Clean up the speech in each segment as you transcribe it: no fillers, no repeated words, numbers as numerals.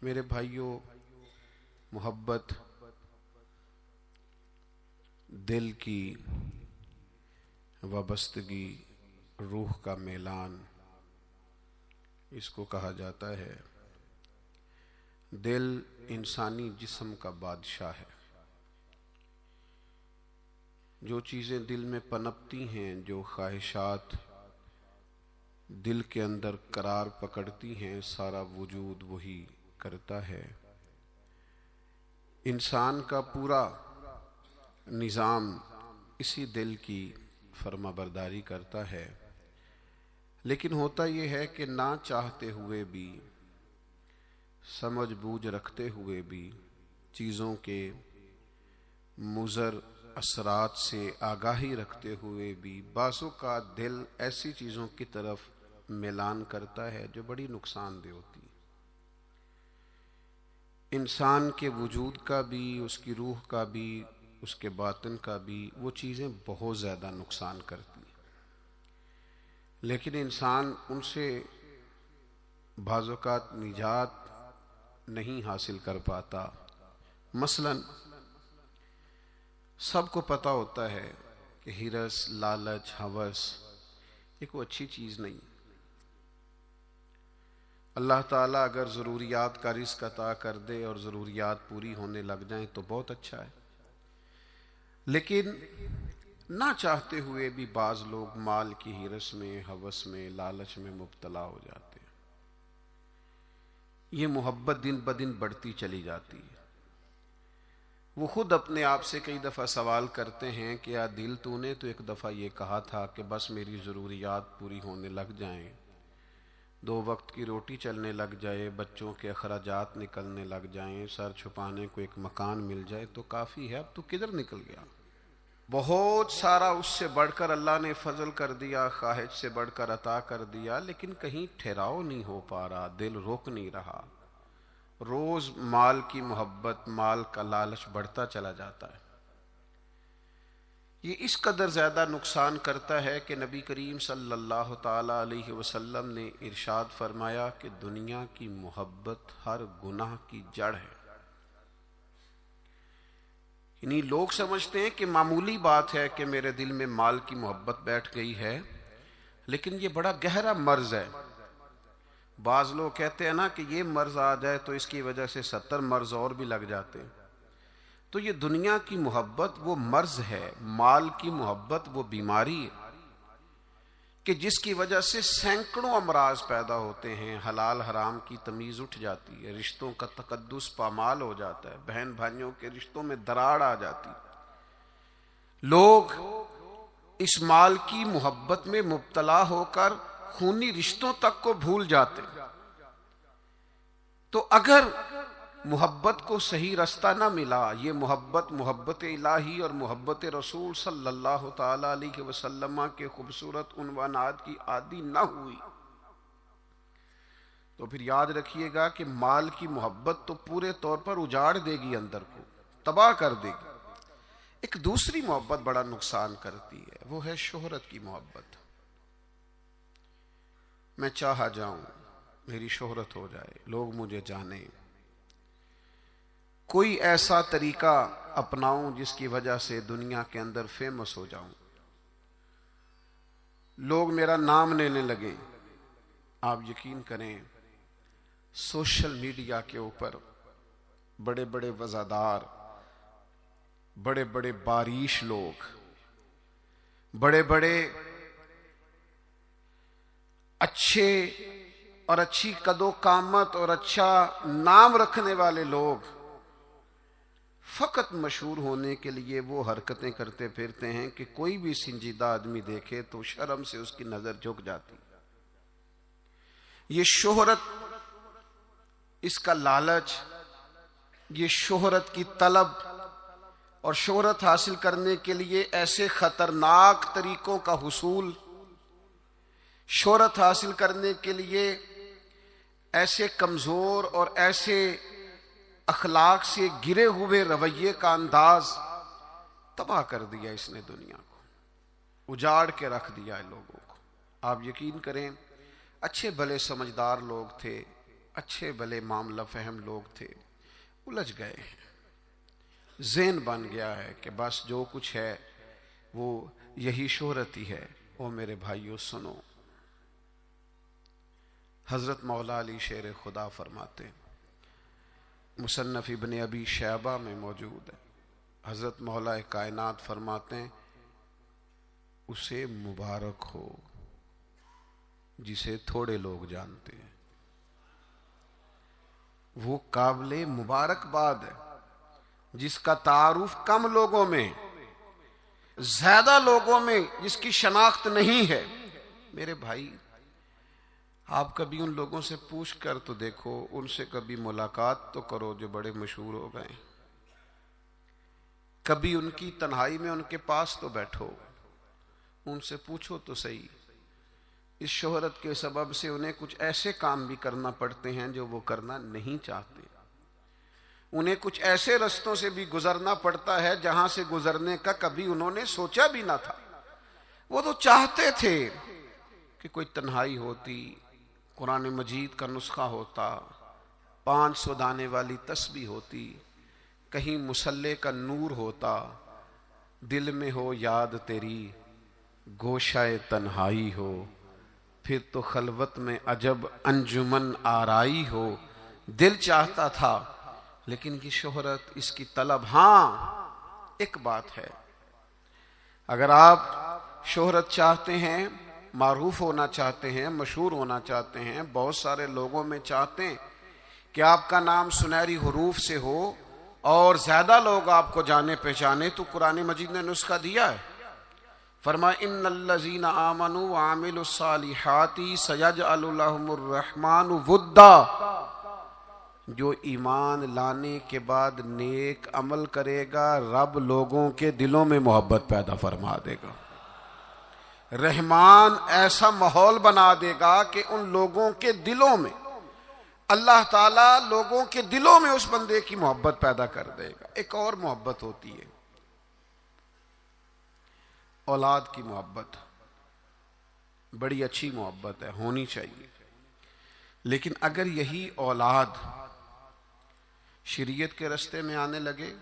میرے بھائیوں، محبت دل کی وابستگی، روح کا میلان، اس کو کہا جاتا ہے۔ دل انسانی جسم کا بادشاہ ہے۔ جو چیزیں دل میں پنپتی ہیں، جو خواہشات دل کے اندر قرار پکڑتی ہیں، سارا وجود وہی کرتا ہے۔ انسان کا پورا نظام اسی دل کی فرما برداری کرتا ہے۔ لیکن ہوتا یہ ہے کہ نہ چاہتے ہوئے بھی، سمجھ بوجھ رکھتے ہوئے بھی، چیزوں کے مضر اثرات سے آگاہی رکھتے ہوئے بھی بعض اوقات دل ایسی چیزوں کی طرف میلان کرتا ہے جو بڑی نقصان دہ ہوتی ہے۔ انسان کے وجود کا بھی، اس کی روح کا بھی، اس کے باطن کا بھی، وہ چیزیں بہت زیادہ نقصان کرتی ہیں، لیکن انسان ان سے بعض اوقات نجات نہیں حاصل کر پاتا۔ مثلا سب کو پتہ ہوتا ہے کہ ہرس، لالچ، ہوس یہ کوئی اچھی چیز نہیں۔ اللہ تعالیٰ اگر ضروریات کا رزق عطا کر دے اور ضروریات پوری ہونے لگ جائیں تو بہت اچھا ہے، لیکن نہ چاہتے ہوئے بھی بعض لوگ مال کی ہرس میں، ہوس میں، لالچ میں مبتلا ہو جاتے ہیں۔ یہ محبت دن بدن بڑھتی چلی جاتی ہے۔ وہ خود اپنے آپ سے کئی دفعہ سوال کرتے ہیں کہ یا دل تو نے تو ایک دفعہ یہ کہا تھا کہ بس میری ضروریات پوری ہونے لگ جائیں، 2 وقت کی روٹی چلنے لگ جائے، بچوں کے اخراجات نکلنے لگ جائیں، سر چھپانے کو ایک مکان مل جائے تو کافی ہے، اب تو کدھر نکل گیا؟ بہت سارا اس سے بڑھ کر اللہ نے فضل کر دیا، خواہش سے بڑھ کر عطا کر دیا، لیکن کہیں ٹھہراؤ نہیں ہو پا رہا، دل روک نہیں رہا۔ روز مال کی محبت، مال کا لالچ بڑھتا چلا جاتا ہے۔ یہ اس قدر زیادہ نقصان کرتا ہے کہ نبی کریم صلی اللہ تعالی علیہ وسلم نے ارشاد فرمایا کہ دنیا کی محبت ہر گناہ کی جڑ ہے۔ یعنی لوگ سمجھتے ہیں کہ معمولی بات ہے کہ میرے دل میں مال کی محبت بیٹھ گئی ہے، لیکن یہ بڑا گہرا مرض ہے۔ بعض لوگ کہتے ہیں نا کہ یہ مرض آ جائے تو اس کی وجہ سے 70 مرض اور بھی لگ جاتے ہیں۔ تو یہ دنیا کی محبت وہ مرض ہے، مال کی محبت وہ بیماری ہے کہ جس کی وجہ سے سینکڑوں امراض پیدا ہوتے ہیں، حلال حرام کی تمیز اٹھ جاتی ہے، رشتوں کا تقدس پامال ہو جاتا ہے، بہن بھائیوں کے رشتوں میں دراڑ آ جاتی ہے۔ لوگ اس مال کی محبت میں مبتلا ہو کر خونی رشتوں تک کو بھول جاتے ہیں۔ تو اگر محبت کو صحیح رستہ نہ ملا، یہ محبت الہی اور محبت رسول صلی اللہ تعالی علیہ وسلم کے خوبصورت عنوانات کی عادی نہ ہوئی، تو پھر یاد رکھیے گا کہ مال کی محبت تو پورے طور پر اجاڑ دے گی، اندر کو تباہ کر دے گی۔ ایک دوسری محبت بڑا نقصان کرتی ہے، وہ ہے شہرت کی محبت۔ میں چاہا جاؤں، میری شہرت ہو جائے، لوگ مجھے جانیں، کوئی ایسا طریقہ اپناؤں جس کی وجہ سے دنیا کے اندر فیمس ہو جاؤں، لوگ میرا نام لینے لگیں۔ آپ یقین کریں، سوشل میڈیا کے اوپر بڑے بڑے وزادار، بڑے بڑے باریش لوگ، بڑے بڑے اچھے اور اچھی قد و قامت اور اچھا نام رکھنے والے لوگ فقط مشہور ہونے کے لیے وہ حرکتیں کرتے پھرتے ہیں کہ کوئی بھی سنجیدہ آدمی دیکھے تو شرم سے اس کی نظر جھک جاتی۔ یہ شہرت، اس کا لالچ، یہ شہرت کی طلب اور شہرت حاصل کرنے کے لیے ایسے خطرناک طریقوں کا حصول، شہرت حاصل کرنے کے لیے ایسے کمزور اور ایسے اخلاق سے گرے ہوئے رویے کا انداز، تباہ کر دیا اس نے دنیا کو، اجاڑ کے رکھ دیا ہے لوگوں کو۔ آپ یقین کریں، اچھے بھلے سمجھدار لوگ تھے، اچھے بھلے معاملہ فہم لوگ تھے، الجھ گئے ہیں، ذہن بن گیا ہے کہ بس جو کچھ ہے وہ یہی شہرت ہی ہے۔ او میرے بھائیو سنو، حضرت مولا علی شیر خدا فرماتے ہیں، مصنف ابن ابی شیبہ میں موجود ہے، حضرت مولا کائنات فرماتے ہیں اسے مبارک ہو جسے تھوڑے لوگ جانتے ہیں۔ وہ قابل مبارکباد ہے جس کا تعارف کم لوگوں میں، زیادہ لوگوں میں جس کی شناخت نہیں ہے۔ میرے بھائی، آپ کبھی ان لوگوں سے پوچھ کر تو دیکھو، ان سے کبھی ملاقات تو کرو جو بڑے مشہور ہو گئے، کبھی ان کی تنہائی میں ان کے پاس تو بیٹھو، ان سے پوچھو تو صحیح، اس شہرت کے سبب سے انہیں کچھ ایسے کام بھی کرنا پڑتے ہیں جو وہ کرنا نہیں چاہتے، انہیں کچھ ایسے رستوں سے بھی گزرنا پڑتا ہے جہاں سے گزرنے کا کبھی انہوں نے سوچا بھی نہ تھا۔ وہ تو چاہتے تھے کہ کوئی تنہائی ہوتی، قرآن مجید کا نسخہ ہوتا، 500 دانے والی تسبیح ہوتی، کہیں مصلے کا نور ہوتا، دل میں ہو یاد تیری گوشہ تنہائی ہو، پھر تو خلوت میں عجب انجمن آرائی ہو۔ دل چاہتا تھا، لیکن یہ شہرت، اس کی طلب، ہاں ایک بات ہے، اگر آپ شہرت چاہتے ہیں، معروف ہونا چاہتے ہیں، مشہور ہونا چاہتے ہیں، بہت سارے لوگوں میں چاہتے ہیں کہ آپ کا نام سنہری حروف سے ہو اور زیادہ لوگ آپ کو جانے پہچانے، تو قرآن مجید نے نسخہ دیا ہے، فرمایا ان الذین آمنوا وعملوا الصالحات سیجعل لهم الرحمن ودا، جو ایمان لانے کے بعد نیک عمل کرے گا رب لوگوں کے دلوں میں محبت پیدا فرما دے گا، رحمان ایسا ماحول بنا دے گا کہ ان لوگوں کے دلوں میں، اللہ تعالیٰ لوگوں کے دلوں میں اس بندے کی محبت پیدا کر دے گا۔ ایک اور محبت ہوتی ہے، اولاد کی محبت، بڑی اچھی محبت ہے، ہونی چاہیے، لیکن اگر یہی اولاد شریعت کے راستے میں آنے لگے،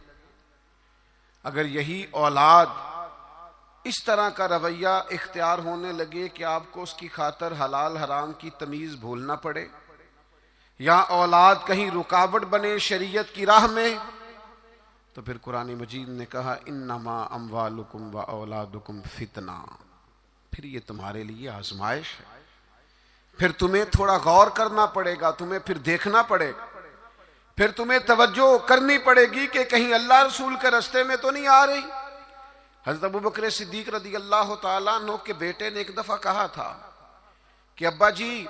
اگر یہی اولاد اس طرح کا رویہ اختیار ہونے لگے کہ آپ کو اس کی خاطر حلال حرام کی تمیز بھولنا پڑے، یا اولاد کہیں رکاوٹ بنے شریعت کی راہ میں، تو پھر قرآن مجید نے کہا انما اموالکم و اولادکم فتنہ، پھر یہ تمہارے لیے آزمائش ہے، پھر تمہیں تھوڑا غور کرنا پڑے گا، تمہیں پھر دیکھنا پڑے گا، پھر تمہیں توجہ کرنی پڑے گی کہ کہیں اللہ رسول کے راستے میں تو نہیں آ رہی۔ حضرت ابوبکر صدیق رضی اللہ تعالیٰ عنہ کے بیٹے نے ایک دفعہ کہا تھا کہ ابا جی،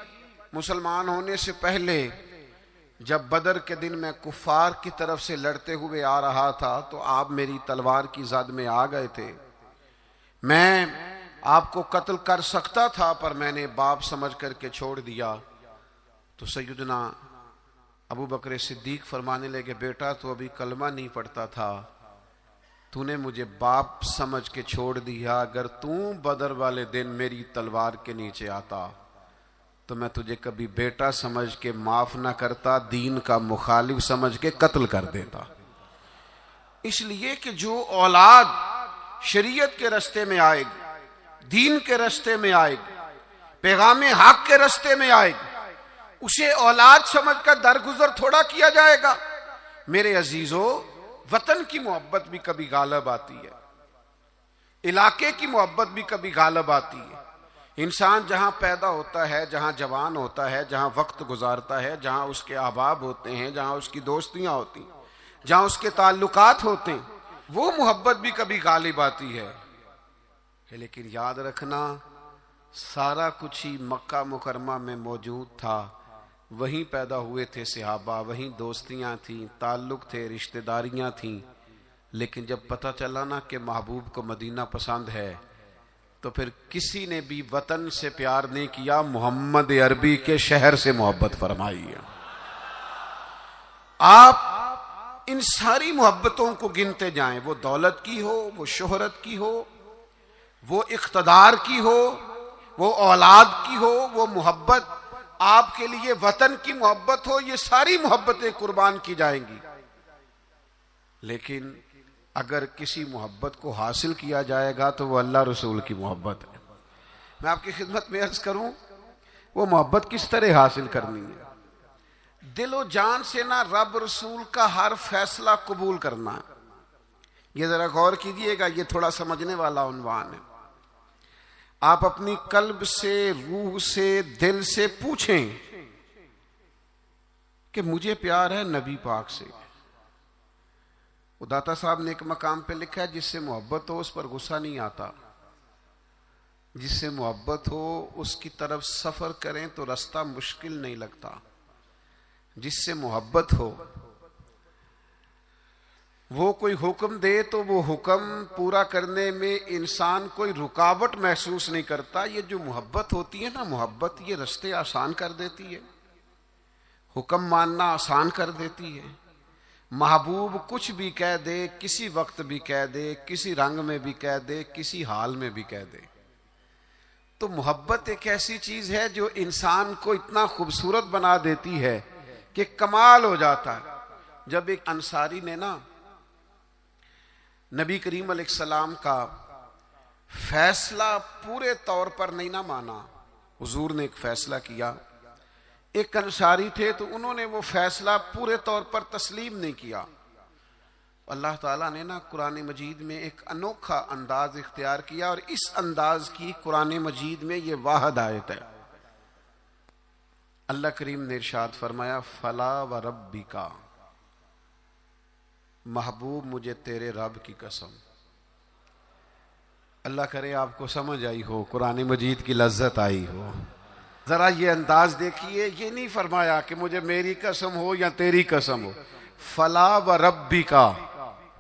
مسلمان ہونے سے پہلے جب بدر کے دن میں کفار کی طرف سے لڑتے ہوئے آ رہا تھا تو آپ میری تلوار کی زد میں آ گئے تھے، میں آپ کو قتل کر سکتا تھا پر میں نے باپ سمجھ کر کے چھوڑ دیا۔ تو سیدنا ابو بکر صدیق فرمانے لگے بیٹا تو ابھی کلمہ نہیں پڑھتا تھا، تو نے مجھے باپ سمجھ کے چھوڑ دیا، اگر تو بدر والے دن میری تلوار کے نیچے آتا تو میں تجھے کبھی بیٹا سمجھ کے معاف نہ کرتا، دین کا مخالف سمجھ کے قتل کر دیتا۔ اس لیے کہ جو اولاد شریعت کے راستے میں آئے گی، دین کے راستے میں آئے گی، پیغام حق کے راستے میں آئے گی، اسے اولاد سمجھ کر درگزر تھوڑا کیا جائے گا۔ میرے عزیزو، وطن کی محبت بھی کبھی غالب آتی ہے، علاقے کی محبت بھی کبھی غالب آتی ہے۔ انسان جہاں پیدا ہوتا ہے، جہاں جوان ہوتا ہے، جہاں وقت گزارتا ہے، جہاں اس کے احباب ہوتے ہیں، جہاں اس کی دوستیاں ہوتی ہیں، جہاں اس کے تعلقات ہوتے ہیں، وہ محبت بھی کبھی غالب آتی ہے۔ لیکن یاد رکھنا، سارا کچھ ہی مکہ مکرمہ میں موجود تھا، وہیں پیدا ہوئے تھے صحابہ، وہیں دوستیاں تھیں، تعلق تھے، رشتہ داریاں تھیں، لیکن جب پتہ چلا نا کہ محبوب کو مدینہ پسند ہے تو پھر کسی نے بھی وطن سے پیار نہیں کیا، محمد عربی کے شہر سے محبت فرمائی ہے۔ آپ ان ساری محبتوں کو گنتے جائیں، وہ دولت کی ہو، وہ شہرت کی ہو، وہ اقتدار کی ہو، وہ اولاد کی ہو، وہ محبت آپ کے لیے وطن کی محبت ہو، یہ ساری محبتیں قربان کی جائیں گی، لیکن اگر کسی محبت کو حاصل کیا جائے گا تو وہ اللہ رسول کی محبت ہے۔ میں آپ کی خدمت میں عرض کروں وہ محبت کس طرح حاصل کرنی ہے؟ دل و جان سے نہ رب رسول کا ہر فیصلہ قبول کرنا ہے۔ یہ ذرا غور کیجئے گا، یہ تھوڑا سمجھنے والا عنوان ہے۔ آپ اپنی قلب سے، روح سے، دل سے پوچھیں کہ مجھے پیار ہے نبی پاک سے۔ داتا صاحب نے ایک مقام پہ لکھا ہے جس سے محبت ہو اس پر غصہ نہیں آتا، جس سے محبت ہو اس کی طرف سفر کریں تو راستہ مشکل نہیں لگتا۔ جس سے محبت ہو وہ کوئی حکم دے تو وہ حکم پورا کرنے میں انسان کوئی رکاوٹ محسوس نہیں کرتا۔ یہ جو محبت ہوتی ہے نا، محبت یہ راستے آسان کر دیتی ہے، حکم ماننا آسان کر دیتی ہے۔ محبوب کچھ بھی کہہ دے، کسی وقت بھی کہہ دے، کسی رنگ میں بھی کہہ دے، کسی حال میں بھی کہہ دے۔ تو محبت ایک ایسی چیز ہے جو انسان کو اتنا خوبصورت بنا دیتی ہے کہ کمال ہو جاتا ہے۔ جب ایک انصاری نے نا نبی کریم علیہ السلام کا فیصلہ پورے طور پر نہیں نہ مانا، حضور نے ایک فیصلہ کیا، ایک انصاری تھے تو انہوں نے وہ فیصلہ پورے طور پر تسلیم نہیں کیا۔ اللہ تعالیٰ نے نا قرآن مجید میں ایک انوکھا انداز اختیار کیا، اور اس انداز کی قرآن مجید میں یہ واحد آیت ہے۔ اللہ کریم نے ارشاد فرمایا فلا وربک، محبوب مجھے تیرے رب کی قسم۔ اللہ کرے آپ کو سمجھ آئی ہو، قرآن مجید کی لذت آئی ہو۔ ذرا یہ انداز دیکھیے، یہ نہیں فرمایا کہ مجھے میری قسم ہو یا تیری قسم ہو، فلا وربک،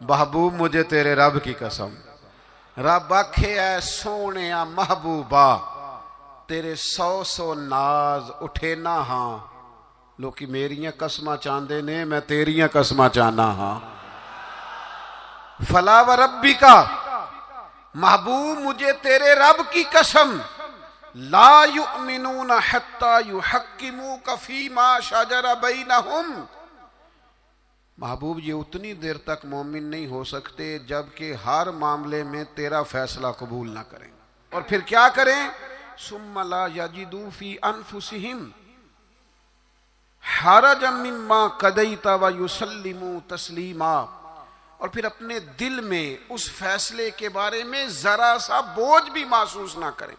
محبوب مجھے تیرے رب کی قسم۔ رب آکھے اے سونے محبوبہ تیرے 100 ناز اٹھے نہ ہاں، لوکی میریاں قسماں چاندے نے، میں تیریاں قسماں چانا ہاں۔ فلا وربک، محبوب مجھے تیرے رب کی قسم، لا یؤمنون حتی یحکموک فیما شجر بینہم، محبوب یہ اتنی دیر تک مومن نہیں ہو سکتے جب کہ ہر معاملے میں تیرا فیصلہ قبول نہ کریں۔ اور پھر کیا کریں؟ ثم لا یجدوا فی انفسہم حرجا مما قضیت ویسلموا تسلیما، اور پھر اپنے دل میں اس فیصلے کے بارے میں ذرا سا بوجھ بھی محسوس نہ کریں،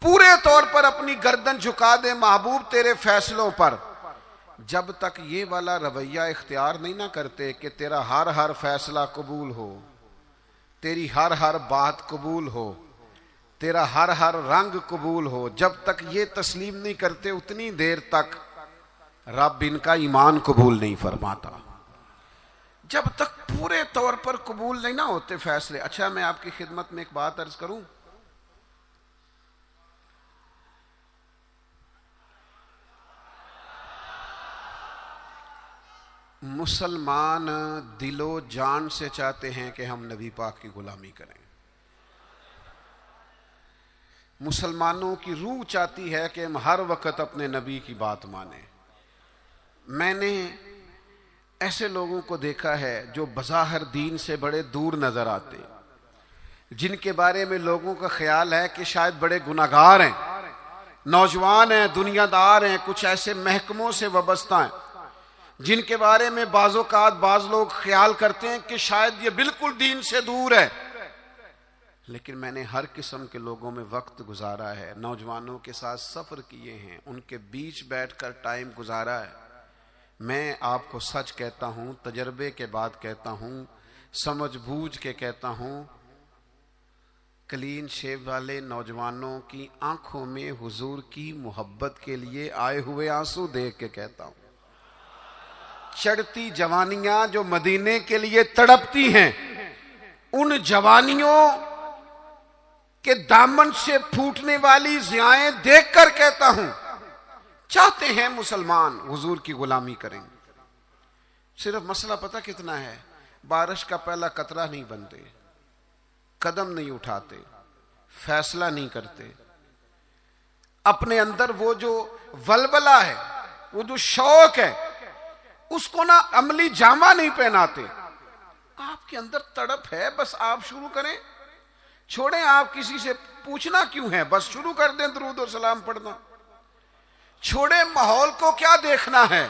پورے طور پر اپنی گردن جھکا دے محبوب تیرے فیصلوں پر۔ جب تک یہ والا رویہ اختیار نہیں نہ کرتے کہ تیرا ہر فیصلہ قبول ہو، تیری ہر بات قبول ہو، تیرا ہر رنگ قبول ہو، جب تک یہ تسلیم نہیں کرتے اتنی دیر تک رب ان کا ایمان قبول نہیں فرماتا۔ جب تک پورے طور پر قبول نہیں نہ ہوتے فیصلے۔ اچھا میں آپ کی خدمت میں ایک بات عرض کروں، مسلمان دل و جان سے چاہتے ہیں کہ ہم نبی پاک کی غلامی کریں، مسلمانوں کی روح چاہتی ہے کہ ہم ہر وقت اپنے نبی کی بات مانیں۔ میں نے ایسے لوگوں کو دیکھا ہے جو بظاہر دین سے بڑے دور نظر آتے، جن کے بارے میں لوگوں کا خیال ہے کہ شاید بڑے گناہگار ہیں، نوجوان ہیں، دنیا دار ہیں، کچھ ایسے محکموں سے وابستہ ہیں جن کے بارے میں بعض اوقات بعض لوگ خیال کرتے ہیں کہ شاید یہ بالکل دین سے دور ہے۔ لیکن میں نے ہر قسم کے لوگوں میں وقت گزارا ہے، نوجوانوں کے ساتھ سفر کیے ہیں، ان کے بیچ بیٹھ کر ٹائم گزارا ہے۔ میں آپ کو سچ کہتا ہوں، تجربے کے بعد کہتا ہوں، سمجھ بوجھ کے کہتا ہوں، کلین شیو والے نوجوانوں کی آنکھوں میں حضور کی محبت کے لیے آئے ہوئے آنسو دیکھ کے کہتا ہوں، چڑھتی جوانیاں جو مدینے کے لیے تڑپتی ہیں، ان جوانیوں کے دامن سے پھوٹنے والی ضیائیں دیکھ کر کہتا ہوں، چاہتے ہیں مسلمان حضور کی غلامی کریں۔ صرف مسئلہ پتہ کتنا ہے؟ بارش کا پہلا قطرہ نہیں بنتے، قدم نہیں اٹھاتے، فیصلہ نہیں کرتے، اپنے اندر وہ جو ولولہ ہے، وہ جو شوق ہے، اس کو نہ عملی جامہ نہیں پہناتے. آپ کے اندر تڑپ ہے، بس آپ شروع کریں. چھوڑیں آپ کسی سے پوچھنا کیوں ہے، بس شروع کر دیں درود و سلام پڑھنا. چھوڑیں ماحول کو کیا دیکھنا ہے.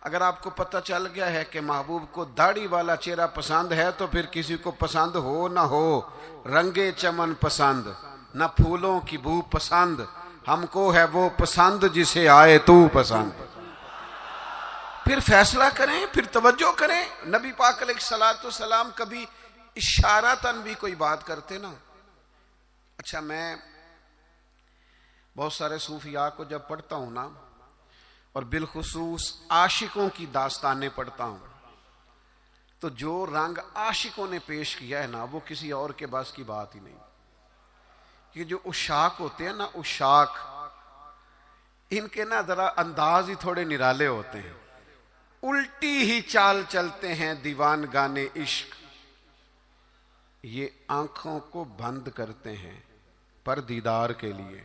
اگر آپ کو پتہ چل گیا ہے کہ محبوب کو داڑھی والا چہرہ پسند ہے تو پھر کسی کو پسند ہو نہ ہو، رنگے چمن پسند نہ پھولوں کی بو پسند، ہم کو ہے وہ پسند جسے آئے تو پسند. پھر فیصلہ کریں، پھر توجہ کریں. نبی پاک علیہ الصلوۃ والسلام کبھی اشارتاً بھی کوئی بات کرتے نا. اچھا، میں بہت سارے صوفیاء کو جب پڑھتا ہوں نا، اور بالخصوص عاشقوں کی داستانیں پڑھتا ہوں، تو جو رنگ عاشقوں نے پیش کیا ہے نا، وہ کسی اور کے بس کی بات ہی نہیں. یہ جو عشاق ہوتے ہیں نا، عشاق، ان کے نا ذرا انداز ہی تھوڑے نرالے ہوتے ہیں. الٹی ہی چال چلتے ہیں دیوان گانے عشق، یہ آنکھوں کو بند کرتے ہیں پر دیدار کے لیے.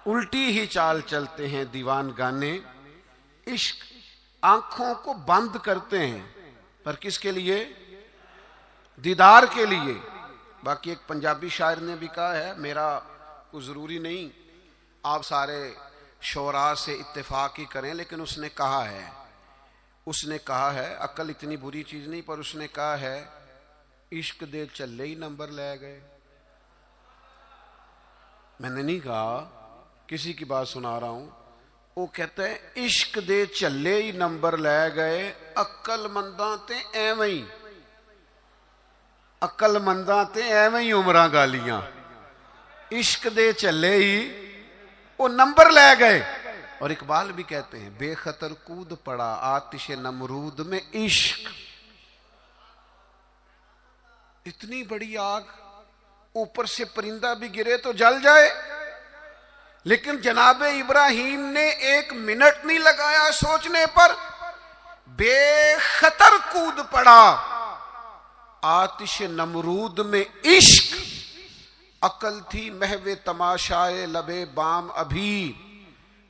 الٹی ہی چال چلتے ہیں دیوان گانے عشق، آنکھوں کو بند کرتے ہیں پر کس کے لیے؟ دیدار کے لیے. باقی ایک پنجابی شاعر نے بھی کہا ہے، میرا کوئی ضروری نہیں آپ سارے شعراء سے اتفاق ہی کریں، لیکن اس نے کہا ہے عقل اتنی بری چیز نہیں، پر اس نے کہا ہے عشق دے چلے ہی نمبر لے گئے. میں نے نہیں کہا، کسی کی بات سنا رہا ہوں. وہ کہتا ہے عشق دے چلے ہی نمبر لے گئے، عقل منداں تے ایویں ہی، عقل منداں تے ایویں ہی عمراں گالیاں. عشق دے چلے ہی وہ نمبر لے گئے. اور اقبال بھی کہتے ہیں بے خطر کود پڑا آتش نمرود میں عشق. اتنی بڑی آگ، اوپر سے پرندہ بھی گرے تو جل جائے، لیکن جناب ابراہیم نے 1 منٹ نہیں لگایا سوچنے پر، بے خطر کود پڑا آتش نمرود میں عشق. عقل تھی محو تماشائے لبے بام ابھی،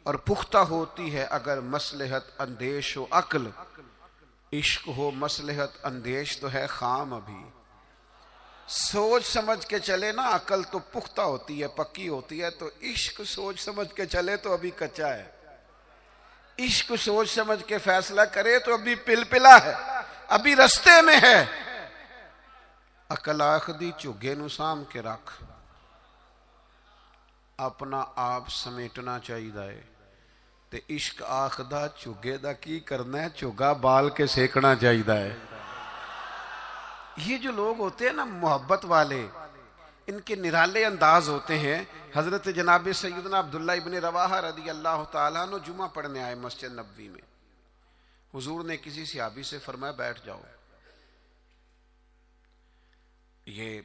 اور پختہ ہوتی ہے اگر مصلحت اندیش و عقل. عشق ہو مصلحت اندیش تو ہے خام ابھی. سوچ سمجھ کے چلے نا، عقل تو پختہ ہوتی ہے، پکی ہوتی ہے، تو عشق سوچ سمجھ کے چلے تو ابھی کچا ہے. عشق سوچ سمجھ کے فیصلہ کرے تو ابھی پلپلا ہے، ابھی رستے میں ہے. عقل آخدی چگے نو سام کے رکھ، اپنا آپ سمیٹنا چاہیے. تے عشق آخدہ چگے دا کی کرنا ہے، چگا بال کے سیکنا چاہیے. یہ جو لوگ ہوتے ہیں نا محبت والے، ان کے نرالے انداز ہوتے ہیں. حضرت جناب سیدنا عبداللہ ابن رواحہ رضی اللہ تعالیٰ عنہ جمعہ پڑھنے آئے مسجد نبوی میں. حضور نے کسی صحابی سے فرمایا بیٹھ جاؤ. یہ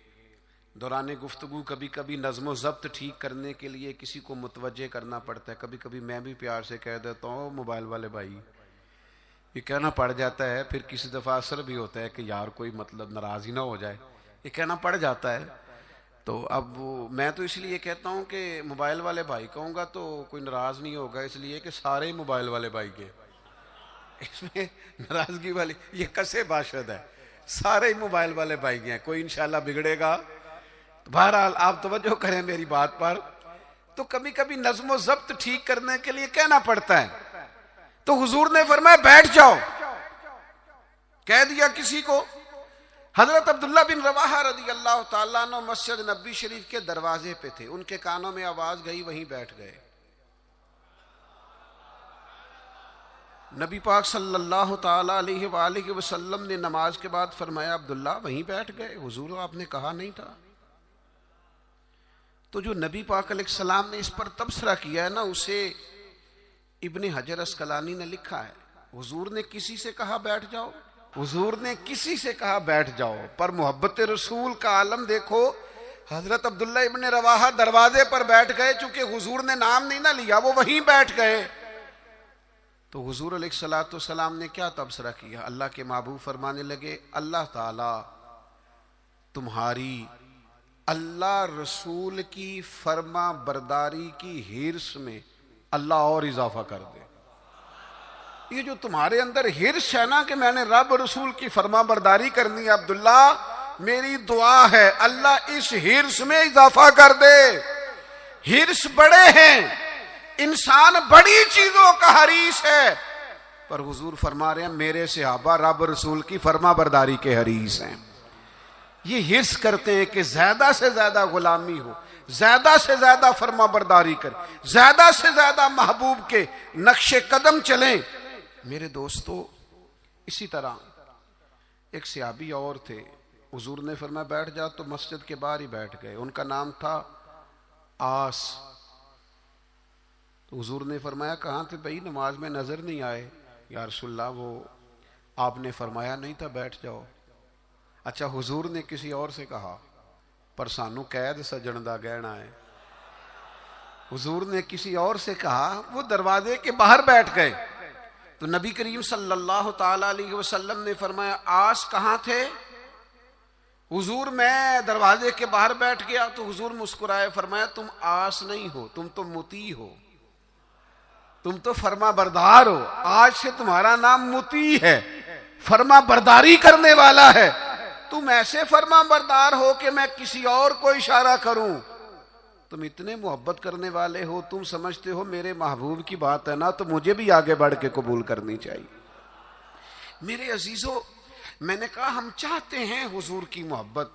دوران گفتگو کبھی کبھی نظم و ضبط ٹھیک کرنے کے لیے کسی کو متوجہ کرنا پڑتا ہے. کبھی کبھی میں بھی پیار سے کہہ دیتا ہوں موبائل والے بھائی، یہ کہنا پڑ جاتا ہے. پھر کسی دفعہ اثر بھی ہوتا ہے کہ یار کوئی مطلب ناراض ہی نہ ہو جائے، یہ کہنا پڑ جاتا ہے. تو اب میں تو اس لیے کہتا ہوں کہ موبائل والے بھائی کہوں گا تو کوئی ناراض نہیں ہوگا، اس لیے کہ سارے ہی موبائل والے بھائی کے، اس میں ناراضگی والی یہ کسے باشد ہے، سارے ہی موبائل والے بھائی ہیں، کوئی انشاءاللہ بگڑے گا. بہرحال آپ توجہ کریں میری بات پر. تو کبھی کبھی نظم و ضبط ٹھیک کرنے کے لیے کہنا پڑتا ہے. تو حضور نے فرمایا بیٹھ جاؤ. کہہ دیا کسی کو. حضرت عبداللہ بن رواحہ رضی اللہ تعالیٰ عنہ مسجد نبوی شریف کے دروازے پہ تھے، ان کے کانوں میں آواز گئی، وہیں بیٹھ گئے. نبی پاک صلی اللہ تعالیٰ علیہ وآلہ وسلم نے نماز کے بعد فرمایا عبداللہ وہیں بیٹھ گئے، حضور آپ نے کہا نہیں تھا. تو جو نبی پاک علیہ السلام نے اس پر تبصرہ کیا ہے نا، اسے ابن حجر اسقلانی نے لکھا ہے. حضور نے کسی سے کہا بیٹھ جاؤ، حضور نے کسی سے کہا بیٹھ جاؤ، پر محبت رسول کا عالم دیکھو. حضرت عبداللہ ابن رواحہ دروازے پر بیٹھ گئے، چونکہ حضور نے نام نہیں نہ لیا، وہ وہیں بیٹھ گئے. تو حضور علیہ الصلوۃ والسلام نے کیا تبصرہ کیا؟ اللہ کے محبوب فرمانے لگے اللہ تعالی تمہاری اللہ رسول کی فرما برداری کی ہرس میں اللہ اور اضافہ کر دے. یہ جو تمہارے اندر ہرس ہے نا کہ میں نے رب رسول کی فرما برداری کرنی ہے، عبداللہ میری دعا ہے اللہ اس ہرس میں اضافہ کر دے. ہرس بڑے ہیں، انسان بڑی چیزوں کا حریص ہے، پر حضور فرما رہے ہیں میرے صحابہ رب رسول کی فرما برداری کے حریص ہیں. یہ ہرس کرتے ہیں کہ زیادہ سے زیادہ غلامی ہو، زیادہ سے زیادہ فرما برداری کر، زیادہ سے زیادہ محبوب کے نقش قدم چلیں. میرے دوستو، اسی طرح ایک صحابی اور تھے، حضور نے فرمایا بیٹھ جا، تو مسجد کے باہر ہی بیٹھ گئے. ان کا نام تھا آس. تو حضور نے فرمایا کہاں تھے بھائی، نماز میں نظر نہیں آئے. یا رسول اللہ وہ آپ نے فرمایا نہیں تھا بیٹھ جاؤ. اچھا حضور نے کسی اور سے کہا پر سانو قید سجن دا گہنا ہے. حضور نے کسی اور سے کہا، وہ دروازے کے باہر بیٹھ گئے. تو نبی کریم صلی اللہ تعالی علیہ وسلم نے فرمایا آس کہاں تھے؟ حضور میں دروازے کے باہر بیٹھ گیا. تو حضور مسکرائے، فرمایا تم آس نہیں ہو، تم تو مطیع ہو، تم تو فرما بردار ہو. آج سے تمہارا نام مطیع ہے، فرما برداری کرنے والا ہے. تم ایسے فرما بردار ہو کہ میں کسی اور کو اشارہ کروں. تم اتنے محبت کرنے والے ہو، تم سمجھتے ہو میرے محبوب کی بات ہے نا تو مجھے بھی آگے بڑھ کے قبول کرنی چاہیے. میرے عزیزو، میں نے کہا ہم چاہتے ہیں حضور کی محبت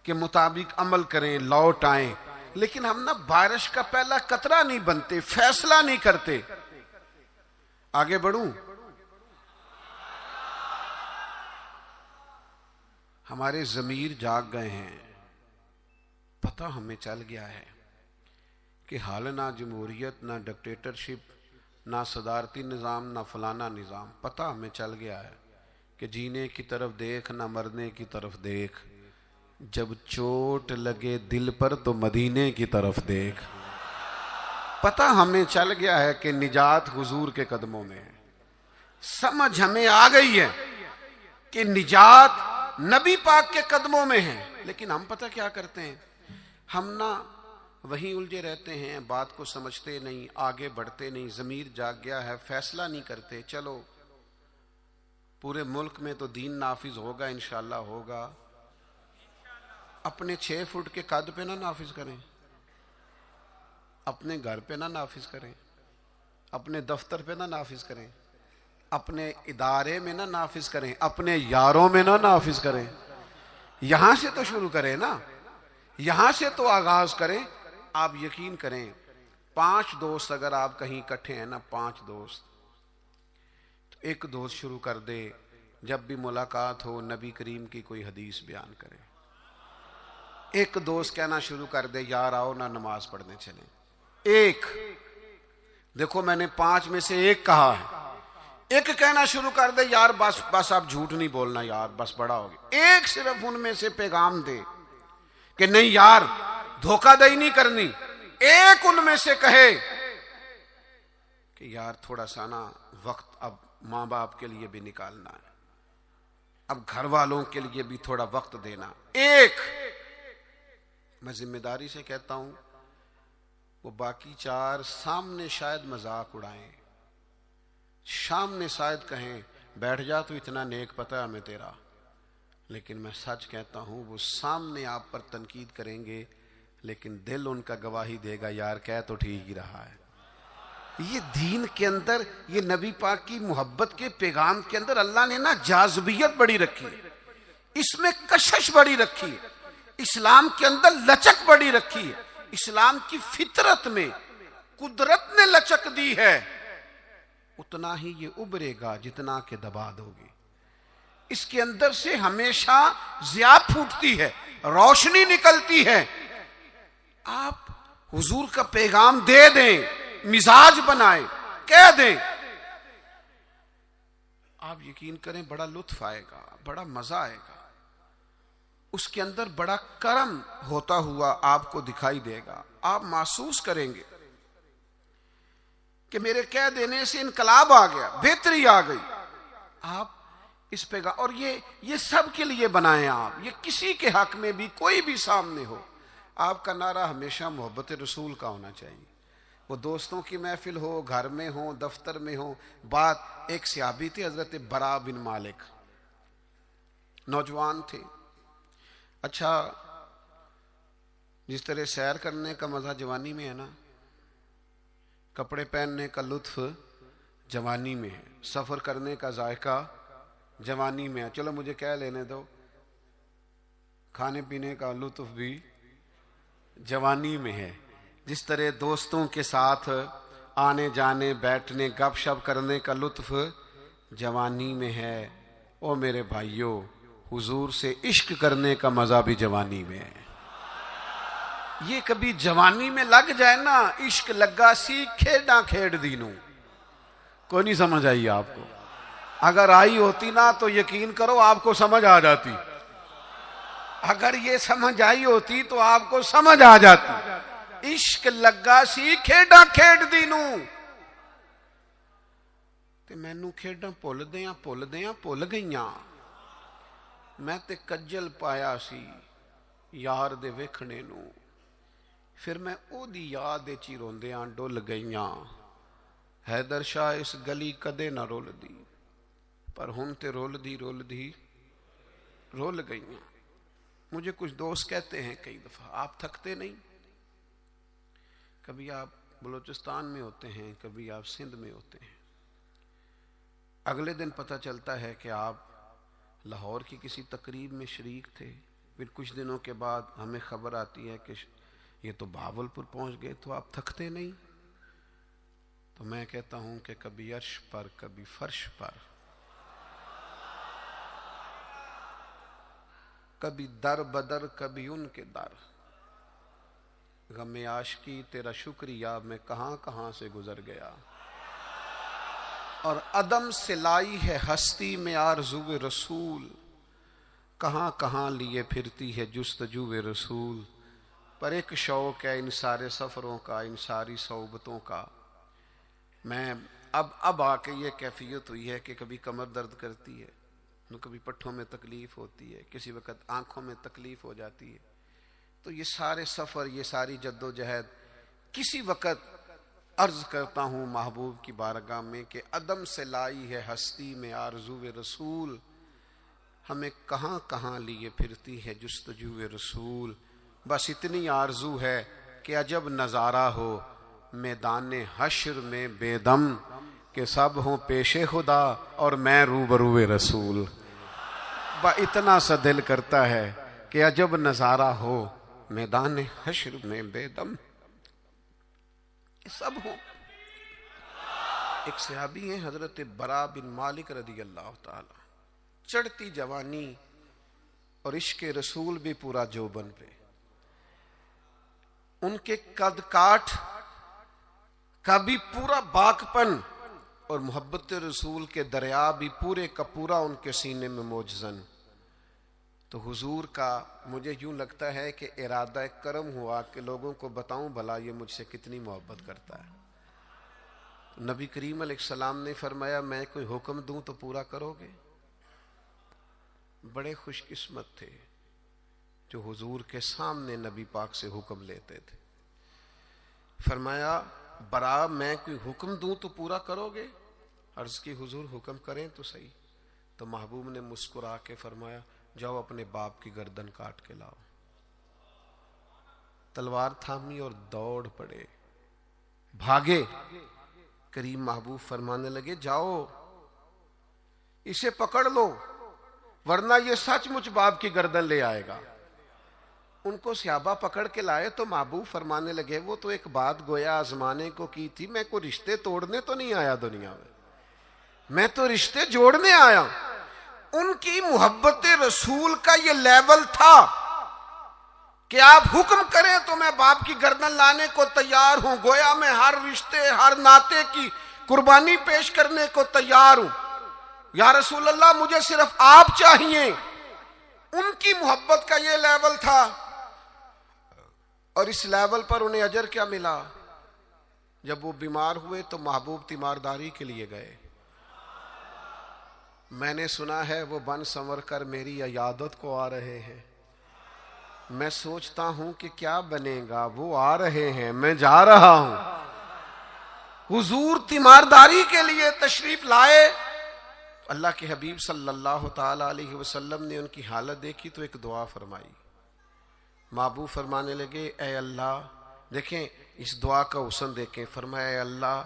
کے مطابق عمل کریں، لوٹ آئیں، لیکن ہم نا بارش کا پہلا قطرہ نہیں بنتے، فیصلہ نہیں کرتے. آگے بڑھوں؟ ہمارے ضمیر جاگ گئے ہیں، پتہ ہمیں چل گیا ہے کہ حال نہ جمہوریت، نہ ڈکٹیٹرشپ، نہ صدارتی نظام، نہ فلانا نظام. پتہ ہمیں چل گیا ہے کہ جینے کی طرف دیکھ نہ مرنے کی طرف دیکھ، جب چوٹ لگے دل پر تو مدینے کی طرف دیکھ. پتہ ہمیں چل گیا ہے کہ نجات حضور کے قدموں میں ہے. سمجھ ہمیں آ گئی ہے کہ نجات نبی پاک کے قدموں میں ہے. لیکن ہم پتہ کیا کرتے ہیں، ہم نہ وہیں الجھے رہتے ہیں، بات کو سمجھتے نہیں، آگے بڑھتے نہیں. ضمیر جاگ گیا ہے، فیصلہ نہیں کرتے. چلو پورے ملک میں تو دین نافذ ہوگا، انشاءاللہ ہوگا. اپنے 6 فٹ کے قد پہ نہ نافذ کریں، اپنے گھر پہ نہ نافذ کریں، اپنے دفتر پہ نہ نافذ کریں، اپنے ادارے میں نہ نافذ کریں، اپنے یاروں میں نہ نافذ کریں. یہاں سے تو شروع کریں نا، یہاں سے تو آغاز کریں. آپ یقین کریں 5 دوست اگر آپ کہیں اکٹھے ہیں نا، 5 دوست، تو ایک دوست شروع کر دے جب بھی ملاقات ہو نبی کریم کی کوئی حدیث بیان کرے. ایک دوست کہنا شروع کر دے یار آؤ نا نماز پڑھنے چلیں. ایک دیکھو میں نے 5 میں سے ایک کہا ہے. ایک کہنا شروع کر دے یار بس آپ جھوٹ نہیں بولنا یار، بس بڑا ہو گیا. ایک صرف ان میں سے پیغام دے کہ نہیں یار دھوکہ دہی نہیں کرنی. ایک ان میں سے کہے کہ یار تھوڑا سا نا وقت اب ماں باپ کے لیے بھی نکالنا ہے، اب گھر والوں کے لیے بھی تھوڑا وقت دینا. ایک میں ذمہ داری سے کہتا ہوں، وہ باقی 4 سامنے شاید مذاق اڑائیں، سامنے شاید کہیں بیٹھ جا تو اتنا نیک پتہ ہے ہمیں تیرا، لیکن میں سچ کہتا ہوں وہ سامنے آپ پر تنقید کریں گے لیکن دل ان کا گواہی دے گا یار کہہ تو ٹھیک ہی رہا ہے. یہ دین کے اندر، یہ نبی پاک کی محبت کے پیغام کے اندر اللہ نے نا جاذبیت بڑی رکھی ہے، اس میں کشش بڑی رکھی ہے، اسلام کے اندر لچک بڑی رکھی ہے. اسلام کی فطرت میں قدرت نے لچک دی ہے، اتنا ہی یہ ابھرے گا جتنا کہ دبا دو گے. اس کے اندر سے ہمیشہ ضیاء پھوٹتی ہے، روشنی نکلتی ہے. آپ حضور کا پیغام دے دیں، مزاج بنائیں، کہہ دیں، آپ یقین کریں بڑا لطف آئے گا، بڑا مزہ آئے گا. اس کے اندر بڑا کرم ہوتا ہوا آپ کو دکھائی دے گا. آپ محسوس کریں گے کہ میرے کہہ دینے سے انقلاب آ گیا، بہتری آ گئی. آپ اس پہ اور یہ سب کے لیے بنائیں آپ، یہ کسی کے حق میں بھی کوئی بھی سامنے ہو آپ کا نعرہ ہمیشہ محبت رسول کا ہونا چاہیے. وہ دوستوں کی محفل ہو، گھر میں ہو، دفتر میں ہو. بات ایک صحابی تھے حضرت برا بن مالک، نوجوان تھے. اچھا، جس طرح سیر کرنے کا مزہ جوانی میں ہے نا، کپڑے پہننے کا لطف جوانی میں ہے، سفر کرنے کا ذائقہ جوانی میں ہے، چلو مجھے کہہ لینے دو، کھانے پینے کا لطف بھی جوانی میں ہے. جس طرح دوستوں کے ساتھ آنے جانے، بیٹھنے، گپ شپ کرنے کا لطف جوانی میں ہے. او میرے بھائیوں، حضور سے عشق کرنے کا مزہ بھی جوانی میں ہے. یہ کبھی جوانی میں لگ جائے نا، عشق لگا سی کھیڈاں کھیڑ دینوں. کوئی نہیں سمجھ آئی آپ کو؟ اگر آئی ہوتی نا تو یقین کرو آپ کو سمجھ آ جاتی. اگر یہ سمجھ آئی ہوتی تو آپ کو سمجھ آ جاتی. عشق لگا سی کھیڈاں کھیڑ دینوں، تے مینوں کھیڈاں بھل گئیاں. میں تے کجل پایا سی یار دے ویکھنے نو، پھر میں او دی یاد وچ روندیاں ڈل گئیاں. حیدر شاہ اس گلی کدے نہ رول دی، پر ہن تے رول دی رول گئیاں. مجھے کچھ دوست کہتے ہیں کئی دفعہ، آپ تھکتے نہیں؟ کبھی آپ بلوچستان میں ہوتے ہیں، کبھی آپ سندھ میں ہوتے ہیں، اگلے دن پتہ چلتا ہے کہ آپ لاہور کی کسی تقریب میں شریک تھے، پھر کچھ دنوں کے بعد ہمیں خبر آتی ہے کہ یہ تو بہاولپور پہنچ گئے. تو آپ تھکتے نہیں؟ تو میں کہتا ہوں کہ کبھی عرش پر، کبھی فرش پر، کبھی در بدر، کبھی ان کے در. غم عاشقی تیرا شکریہ میں کہاں کہاں سے گزر گیا، اور عدم سے لائی ہے ہستی میں آرزو رسول. کہاں کہاں لیے پھرتی ہے جستجو رسول. پر ایک شوق ہے ان سارے سفروں کا، ان ساری صحبتوں کا. میں اب آ کے یہ کیفیت ہوئی ہے کہ کبھی کمر درد کرتی ہے، کبھی پٹھوں میں تکلیف ہوتی ہے، کسی وقت آنکھوں میں تکلیف ہو جاتی ہے. تو یہ سارے سفر، یہ ساری جد و جہد، کسی وقت عرض کرتا ہوں محبوب کی بارگاہ میں کہ عدم سے لائی ہے ہستی میں آرزو رسول. ہمیں کہاں کہاں لیے پھرتی ہے جستجو رسول. بس اتنی آرزو ہے کہ عجب نظارہ ہو میدان حشر میں بے دم، کہ سب ہوں پیش خدا اور میں روبرو رسول. اتنا سا دل کرتا ہے کہ عجب نظارہ ہو میدان حشر میں بے دم، سب ہوں. ایک صحابی ہیں حضرت برا بن مالک رضی اللہ تعالی، چڑھتی جوانی اور عشق رسول بھی پورا جوبن پہ. ان کے قد کاٹ کا بھی پورا باکپن اور محبت رسول کے دریا بھی پورے کا پورا ان کے سینے میں موجزن. تو حضور کا مجھے یوں لگتا ہے کہ ارادہ کرم ہوا کہ لوگوں کو بتاؤں بھلا یہ مجھ سے کتنی محبت کرتا ہے. نبی کریم علیہ السلام نے فرمایا میں کوئی حکم دوں تو پورا کرو گے؟ بڑے خوش قسمت تھے جو حضور کے سامنے نبی پاک سے حکم لیتے تھے. فرمایا برا میں کوئی حکم دوں تو پورا کرو گے؟ عرض کی حضور حکم کریں تو صحیح. تو محبوب نے مسکرا کے فرمایا جاؤ اپنے باپ کی گردن کاٹ کے لاؤ. تلوار تھامی اور دوڑ پڑے، بھاگے. کریم محبوب فرمانے لگے جاؤ اسے پکڑ لو ورنہ یہ سچ مچ باپ کی گردن لے آئے گا. ان کو صحابہ پکڑ کے لائے تو محبوب فرمانے لگے وہ تو ایک بات گویا آزمانے کو کی تھی، میں کوئی رشتے توڑنے تو نہیں آیا دنیا میں تو رشتے جوڑنے آیا. ان کی محبت رسول کا یہ لیول تھا کہ آپ حکم کریں تو میں باپ کی گردن لانے کو تیار ہوں. گویا میں ہر رشتے، ہر ناطے کی قربانی پیش کرنے کو تیار ہوں. یا رسول اللہ مجھے صرف آپ چاہیے. ان کی محبت کا یہ لیول تھا. اور اس لیول پر انہیں اجر کیا ملا؟ جب وہ بیمار ہوئے تو محبوب تیمارداری کے لیے گئے. میں نے سنا ہے وہ بن سنور کر میری عیادت کو آ رہے ہیں. میں سوچتا ہوں کہ کیا بنے گا، وہ آ رہے ہیں، میں جا رہا ہوں۔ حضور تیمارداری کے لیے تشریف لائے۔ اللہ کے حبیب صلی اللہ تعالی علیہ وسلم نے ان کی حالت دیکھی تو ایک دعا فرمائی۔ محبوب فرمانے لگے اے اللہ، دیکھیں اس دعا کا حسن دیکھیں، فرمایا اے اللہ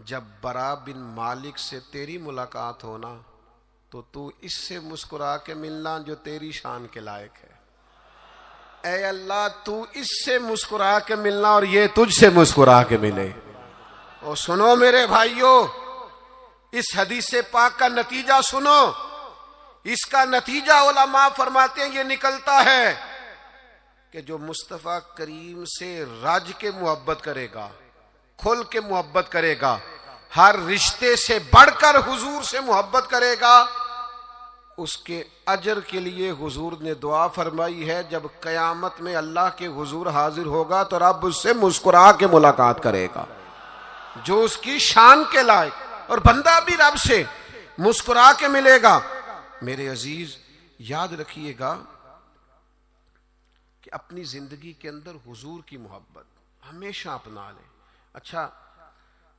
جب برا بن مالک سے تیری ملاقات ہونا تو اس سے مسکرا کے ملنا جو تیری شان کے لائق ہے۔ اے اللہ تو اس سے مسکرا کے ملنا اور یہ تجھ سے مسکرا کے ملے۔ اور سنو میرے بھائیوں، اس حدیث پاک کا نتیجہ سنو۔ اس کا نتیجہ علماء فرماتے ہیں یہ نکلتا ہے کہ جو مصطفیٰ کریم سے رج کے محبت کرے گا، کھل کے محبت کرے گا، ہر رشتے سے بڑھ کر حضور سے محبت کرے گا، اس کے اجر کے لیے حضور نے دعا فرمائی ہے جب قیامت میں اللہ کے حضور حاضر ہوگا تو رب اس سے مسکرا کے ملاقات کرے گا جو اس کی شان کے لائق، اور بندہ بھی رب سے مسکرا کے ملے گا۔ میرے عزیز یاد رکھیے گا کہ اپنی زندگی کے اندر حضور کی محبت ہمیشہ اپنا لیں۔ اچھا